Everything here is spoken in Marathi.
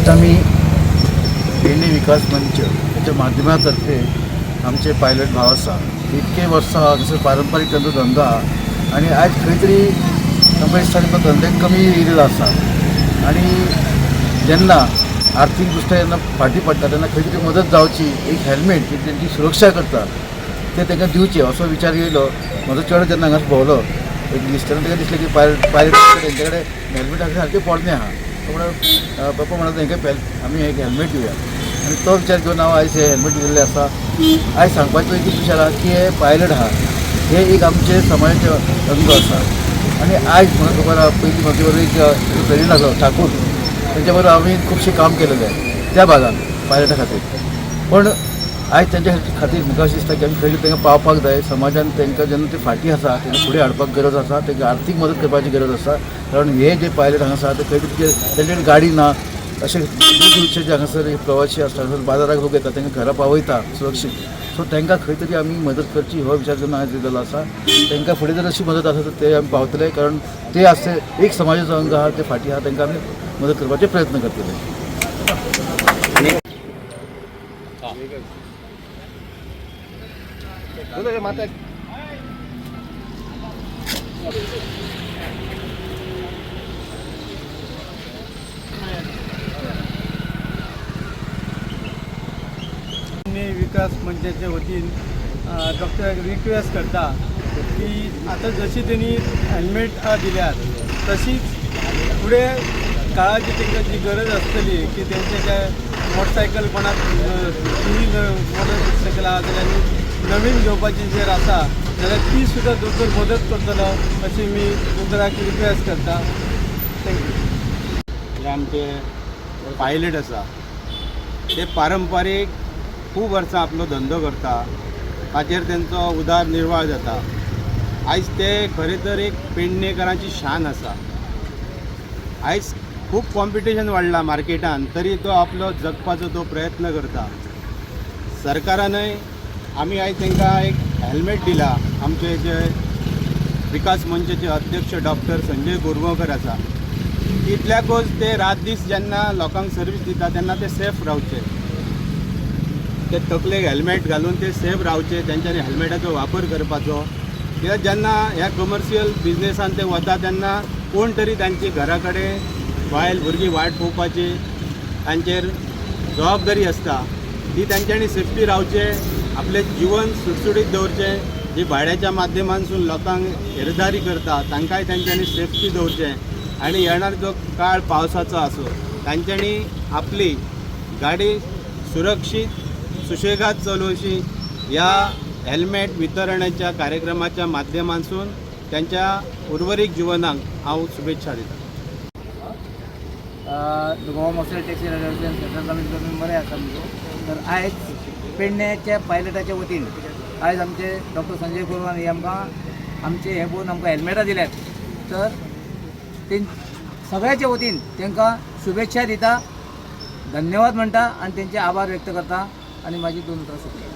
आज आम्ही पेडणे विकास मंच याच्या माध्यमातर्फे आमचे पायलट भाव आसा इतके वर्सां जसं पारंपारीक त्यांचो धंदो आहा आणि आज खंय तरी आमच्या दिसता धंद्याक कमी येयलेलो आसा आणि जेन्ना आर्थीक दृश्ट्या जेन्ना फाटी पडटा तेन्ना खंय तरी मदत जावची एक हेल्मेट जी तेंची सुरक्षा करता ते तांकां दिवचें असो विचार येयलो. म्हजो चेडो जेन्ना हांगा भोंवलो एक दीस तेन्ना ताका दिसलें की पायलट तेंचे कडेन हेल्मेट सारके पोरणे आहा. पप्पा म्हणत हेंका आमी एक हेल्मेट दिवया आणि तो विचार घेवन हांव आयज हे हेल्मेट दिल्लें आसा. आयज सांगपाचो एक विचार आहा की हे पायलट आहा हे एक आमचे समाजाचे अंग आसा आणि आयज म्हाका खबर आहा पयलीं म्हाजे बरोबर एक फ्रेंड आसा ठाकूर तेंच्या बरोबर हांवें खुबशें काम केलेलें त्या भागान पायलटा खातीर. पण आयज तेंच्या खातीर म्हाका अशें दिसता की आमी खंय तांकां पावपाक जाय. समाजान तांकां जेन्ना ती फाटी आसा तांकां फुडें हाडपाक गरज आसा तांकां आर्थीक मदत करपाची गरज आसा. कारण हे जे पायलट हांगा आसा ते खंय तरी तेंचे कडेन गाडी ना अशें दूरचे जे हांगासर प्रवासी आसता बाजाराक लोक येता तांकां घरा पावयता सुरक्षीत. सो तांकां खंय तरी आमी मदत करची हो विचार जेन्ना आयज दिलेलो आसा. तांकां फुडें जर अशी मदत आसा तर ते आमी पावतले कारण ते आसते एक समाजाचो अंग आहा ते फाटी आहा तांकां आमी मदत करपाचे प्रयत्न करतले. विकास मंचाच्या वतीन डॉक्टर रिक्वेस्ट करता की आता जशी त्यांनी हेल्मेट दिल्यात तशीच पुढे काळाची तांकां जी गरज आसतली की तेंचे काय मोटरसायकल कोणाक मोटरसायकल आहा जाल्यार नवीन घेवपाची जर आसा जाल्यार ती सुद्दां दोतोर मदत करतलो अशी मी दोतोराक रिक्वेस्ट करता. थँक्यू. आमचे पायलट आसा ते पारंपारीक खूब वर्सां आपलो धंदो करता ताचेर तेंचो उदरनिर्वाह जाता. आयज ते खरें तर एक पेडणेकरांची शान आसा. आयज खूब कॉम्पिटिशन वाडला मार्केटान तरी तो आपलो जगपाचो तो प्रयत्न करता. सरकारानय आमी आयज तांकां एक हेल्मेट दिला. आमचे जे विकास मंचाचे अध्यक्ष डॉक्टर संजय गोरगांवकर आसा इतल्याकूच ते रात दीस जेन्ना लोकांक सर्वीस दिता तेन्ना ते सेफ रावचे. ते तकलेक हेल्मेट घालून ते सेफ रावचे तेंच्यांनी हेल्मेटाचो वापर करपाचो. कित्याक जेन्ना ह्या कमर्शियल बिजनेसान ते वता तेन्ना कोण तरी तांची घरा कडेन बायल भुरगीं वाट पळोवपाची तांचेर जबाबदारी आसता ती तांच्यांनी सेफ्टी रावचे आपले जीवन सुटसुटीत दवरचें. जी भाड्याच्या माध्यमांतसून लोकांक येरादारी करता तांकांय तांच्यांनी सेफ्टी दवरचें आनी येणारो जो काळ पावसाचो आसूं तांच्यांनी आपली गाडी सुरक्षीत सुशेगाद चलोवची ह्या हेल्मेट वितरणाच्या कार्यक्रमाच्या माध्यमांतसून त्यांच्या उर्वरीत जिवनाक हांव शुभेच्छा दिता. गोवा मोस्टल taxi regulation central committee member आसा आमचो. तर आयज पेडण्याच्या पायलटाच्या वतीन आयज आमचे डॉक्टर संजय गोरगांवकर हे आमकां आमचे हे पळोवन आमकां हेल्मेटां दिल्यात. तर ते सगळ्याच्या वतीन तांकां शुभेच्छा दिता धन्यवाद म्हणटा आणि त्यांचे आभार व्यक्त करता आणि माझी 2 उतरां सोडटा.